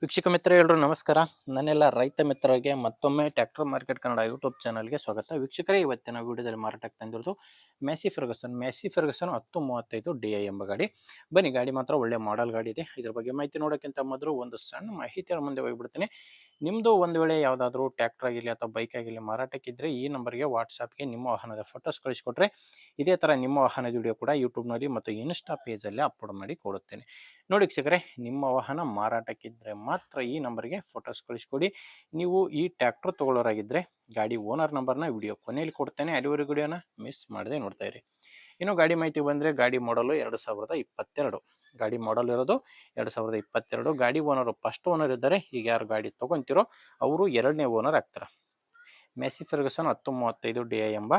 ವೀಕ್ಷಕ ಮಿತ್ರ ಎಲ್ಲರೂ ನಮಸ್ಕಾರ. ನನ್ನೆಲ್ಲ ರೈತ ಮಿತ್ರರಿಗೆ ಮತ್ತೊಮ್ಮೆ ಟ್ರ್ಯಾಕ್ಟರ್ ಮಾರ್ಕೆಟ್ ಕನ್ನಡ ಯೂಟ್ಯೂಬ್ ಚಾನಲ್ಗೆ ಸ್ವಾಗತ. ವೀಕ್ಷಕರೇ, ಇವತ್ತಿನ ವಿಡಿಯೋದಲ್ಲಿ ಮಾರಾಟಕ್ಕೆ ತಂದಿರೋದು ಮ್ಯಾಸಿ ಫರ್ಗಸನ್ 1035 DI ಎಂಬ ಗಾಡಿ. ಬನ್ನಿ, ಗಾಡಿ ಮಾತ್ರ ಒಳ್ಳೆ ಮಾಡೆಲ್ ಗಾಡಿ ಇದೆ. ಇದ್ರ ಬಗ್ಗೆ ಮಾಹಿತಿ ನೋಡೋಕ್ಕಿಂತ ಮೊದಲು ಒಂದು ಸಣ್ಣ ಮಾಹಿತಿಯ ಮುಂದೆ ಹೋಗ್ಬಿಡ್ತೀನಿ. ನಿಮ್ಮದು ಒಂದು ವೇಳೆ ಯಾವುದಾದ್ರೂ ಟ್ರ್ಯಾಕ್ಟರ್ ಆಗಿರಲಿ ಅಥವಾ ಬೈಕ್ ಆಗಿರಲಿ ಮಾರಾಟಕ್ಕಿದ್ದರೆ ಈ ನಂಬರ್ಗೆ ವಾಟ್ಸಾಪ್ಗೆ ನಿಮ್ಮ ವಾಹನದ ಫೋಟೋಸ್ ಕಳಿಸ್ಕೊಟ್ರೆ ಇದೇ ಥರ ನಿಮ್ಮ ವಾಹನದ ವಿಡಿಯೋ ಕೂಡ ಯೂಟ್ಯೂಬ್ನಲ್ಲಿ ಮತ್ತು ಇನ್ಸ್ಟಾ ಪೇಜಲ್ಲಿ ಅಪ್ಲೋಡ್ ಮಾಡಿ ಕೊಡುತ್ತೇನೆ. ನೋಡಿ ವೀಕ್ಷಕರೇ, ನಿಮ್ಮ ವಾಹನ ಮಾರಾಟಕ್ಕಿದ್ದರೆ ಮಾತ್ರ ಈ ನಂಬರ್ಗೆ ಫೋಟೋಸ್ ಕಳಿಸ್ಕೊಡಿ. ನೀವು ಈ ಟ್ರ್ಯಾಕ್ಟರ್ ತೊಗೊಳ್ಳೋರಾಗಿದ್ದರೆ ಗಾಡಿ ಓನರ್ ನಂಬರ್ನ ವಿಡಿಯೋ ಕೊನೆಯಲ್ಲಿ ಕೊಡ್ತೇನೆ. ಅಲ್ಲಿವರೆಗೂ ವಿಡಿಯೋನ ಮಿಸ್ ಮಾಡದೆ ನೋಡ್ತಾ ಇರಿ. ಇನ್ನು ಗಾಡಿ ಮಾಹಿತಿ ಬಂದರೆ ಗಾಡಿ ಮಾಡಲು 2022. ಗಾಡಿ ಮಾಡಲ್ ಇರೋದು 2022. ಗಾಡಿ ಓನರು ಫಸ್ಟ್ ಓನರ್ ಇದ್ದಾರೆ. ಈಗ ಯಾರು ಗಾಡಿ ತೊಗೊತಿರೋ ಅವರು ಎರಡನೇ ಓನರ್ ಆಗ್ತಾರೆ. ಮ್ಯಾಸಿ ಫರ್ಗಸನ್ 1035 DI ಎಂಬ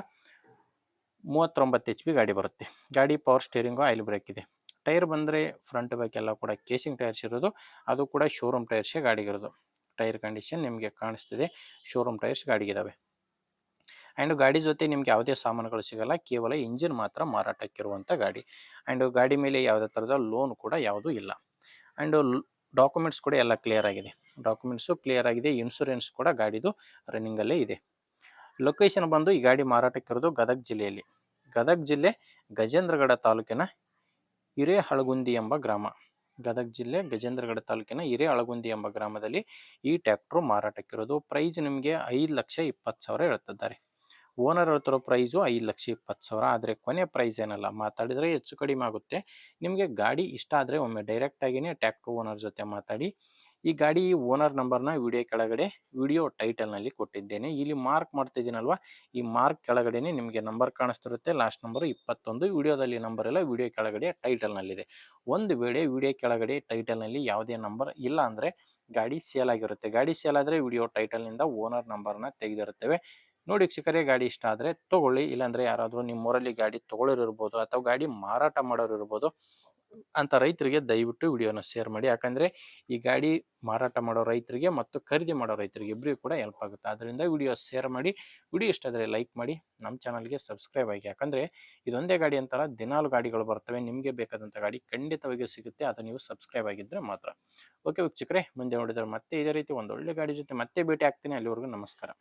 39 HP ಗಾಡಿ ಬರುತ್ತೆ. ಗಾಡಿ ಪವರ್ ಸ್ಟೇರಿಂಗು, ಆಯಿಲ್ ಬ್ರೇಕ್ ಇದೆ. ಟೈರ್ ಬಂದರೆ ಫ್ರಂಟ್ ಬ್ಯಾಕ್ ಎಲ್ಲ ಕೂಡ ಕೇಸಿಂಗ್ ಟೈರ್ಸ್ ಇರೋದು, ಅದು ಕೂಡ ಶೋರೂಮ್ ಟೈರ್ಸೇ ಗಾಡಿಗಿರೋದು. ಟೈರ್ ಕಂಡೀಷನ್ ನಿಮಗೆ ಕಾಣಿಸ್ತಿದೆ, ಶೋರೂಮ್ ಟೈರ್ಸ್ ಗಾಡಿಗಿದ್ದಾವೆ. ಆ್ಯಂಡ್ ಗಾಡಿ ಜೊತೆ ನಿಮ್ಗೆ ಯಾವುದೇ ಸಾಮಾನುಗಳು ಸಿಗಲ್ಲ, ಕೇವಲ ಇಂಜಿನ್ ಮಾತ್ರ ಮಾರಾಟಕ್ಕಿರುವಂಥ ಗಾಡಿ. ಆ್ಯಂಡ್ ಗಾಡಿ ಮೇಲೆ ಯಾವುದೇ ಥರದ ಲೋನ್ ಕೂಡ ಯಾವುದೂ ಇಲ್ಲ. ಆ್ಯಂಡ್ ಡಾಕ್ಯುಮೆಂಟ್ಸ್ ಕೂಡ ಎಲ್ಲ ಕ್ಲಿಯರ್ ಆಗಿದೆ. ಡಾಕ್ಯುಮೆಂಟ್ಸು ಕ್ಲಿಯರ್ ಆಗಿದೆ. ಇನ್ಶೂರೆನ್ಸ್ ಕೂಡ ಗಾಡಿದು ರನ್ನಿಂಗಲ್ಲೇ ಇದೆ. ಲೊಕೇಶನ್ ಬಂದು ಈ ಗಾಡಿ ಮಾರಾಟಕ್ಕಿರೋದು ಗದಗ ಜಿಲ್ಲೆಯಲ್ಲಿ. ಗದಗ ಜಿಲ್ಲೆ ಗಜೇಂದ್ರಗಡ ತಾಲೂಕಿನ ಹಿರೇಹಳಗುಂದಿ ಎಂಬ ಗ್ರಾಮ. ಗದಗ ಜಿಲ್ಲೆ ಗಜೇಂದ್ರಗಡ ತಾಲೂಕಿನ ಹಿರೇಹಳಗುಂದಿ ಎಂಬ ಗ್ರಾಮದಲ್ಲಿ ಈ ಟ್ರ್ಯಾಕ್ಟ್ರು ಮಾರಾಟಕ್ಕಿರೋದು. ಪ್ರೈಸ್ ನಿಮಗೆ 5,20,000 ಹೇಳ್ತಿದ್ದಾರೆ. ಓನರ್ ಹೇಳ್ತಿರೋ ಪ್ರೈಸು 5,20,000. ಆದರೆ ಕೊನೆ ಪ್ರೈಸ್ ಏನಲ್ಲ, ಮಾತಾಡಿದರೆ ಹೆಚ್ಚು ಕಡಿಮೆ ಆಗುತ್ತೆ. ನಿಮಗೆ ಗಾಡಿ ಇಷ್ಟ ಆದರೆ ಒಮ್ಮೆ ಡೈರೆಕ್ಟಾಗಿಯೇ ಟ್ರ್ಯಾಕ್ಟರ್ ಓನರ್ ಜೊತೆ ಮಾತಾಡಿ. ಈ ಗಾಡಿ ಓನರ್ ನಂಬರ್ನ ವಿಡಿಯೋ ಕೆಳಗಡೆ ವಿಡಿಯೋ ಟೈಟಲ್ನಲ್ಲಿ ಕೊಟ್ಟಿದ್ದೇನೆ. ಇಲ್ಲಿ ಮಾರ್ಕ್ ಮಾಡ್ತಿದ್ದೀನಲ್ವ, ಈ ಮಾರ್ಕ್ ಕೆಳಗಡೆನೇ ನಿಮಗೆ ನಂಬರ್ ಕಾಣಿಸ್ತಿರುತ್ತೆ. Last number 21. ವಿಡಿಯೋದಲ್ಲಿ ನಂಬರ್ ಎಲ್ಲ ವಿಡಿಯೋ ಕೆಳಗಡೆ ಟೈಟಲ್ನಲ್ಲಿದೆ. ಒಂದು ವೇಳೆ ವಿಡಿಯೋ ಕೆಳಗಡೆ ಟೈಟಲ್ನಲ್ಲಿ ಯಾವುದೇ ನಂಬರ್ ಇಲ್ಲ ಅಂದರೆ ಗಾಡಿ ಸೇಲ್ ಆಗಿರುತ್ತೆ. ಗಾಡಿ ಸೇಲ್ ಆದರೆ ವಿಡಿಯೋ ಟೈಟಲ್ನಿಂದ ಓನರ್ ನಂಬರ್ನ ತೆಗೆದಿರುತ್ತೇವೆ. ನೋಡಿ ವೀಕ್ಷಕರೇ, ಗಾಡಿ ಇಷ್ಟ ಆದರೆ ತೊಗೊಳ್ಳಿ. ಇಲ್ಲಾಂದರೆ ಯಾರಾದರೂ ನಿಮ್ಮೂರಲ್ಲಿ ಗಾಡಿ ತೊಗೊಳ್ಳೋರು ಇರ್ಬೋದು ಅಥವಾ ಗಾಡಿ ಮಾರಾಟ ಮಾಡೋರು ಇರ್ಬೋದು ಅಂತ ರೈತರಿಗೆ ದಯವಿಟ್ಟು ವಿಡಿಯೋನ ಶೇರ್ ಮಾಡಿ. ಯಾಕಂದರೆ ಈ ಗಾಡಿ ಮಾರಾಟ ಮಾಡೋ ರೈತರಿಗೆ ಮತ್ತು ಖರೀದಿ ಮಾಡೋ ರೈತರಿಗೆ ಇಬ್ಬರಿಗೂ ಕೂಡ ಹೆಲ್ಪ್ ಆಗುತ್ತೆ. ಆದ್ದರಿಂದ ವಿಡಿಯೋ ಶೇರ್ ಮಾಡಿ. ವಿಡಿಯೋ ಇಷ್ಟ ಆದರೆ ಲೈಕ್ ಮಾಡಿ, ನಮ್ಮ ಚಾನಲ್ಗೆ ಸಬ್ಸ್ಕ್ರೈಬ್ ಆಗಿ. ಯಾಕಂದರೆ ಇದೊಂದೇ ಗಾಡಿ ಅಂತಲ್ಲ, ದಿನಾಲು ಗಾಡಿಗಳು ಬರ್ತವೆ. ನಿಮಗೆ ಬೇಕಾದಂಥ ಗಾಡಿ ಖಂಡಿತವಾಗಿಯೂ ಸಿಗುತ್ತೆ, ಅದು ನೀವು ಸಬ್ಸ್ಕ್ರೈಬ್ ಆಗಿದ್ದರೆ ಮಾತ್ರ. ಓಕೆ ವೀಕ್ಷಕರೇ, ಮುಂದೆ ನೋಡಿದರೆ ಮತ್ತೆ ಇದೇ ರೀತಿ ಒಂದೊಳ್ಳೆ ಗಾಡಿ ಜೊತೆ ಮತ್ತೆ ಭೇಟಿ ಆಗ್ತೀನಿ. ಅಲ್ಲಿವರೆಗೂ ನಮಸ್ಕಾರ.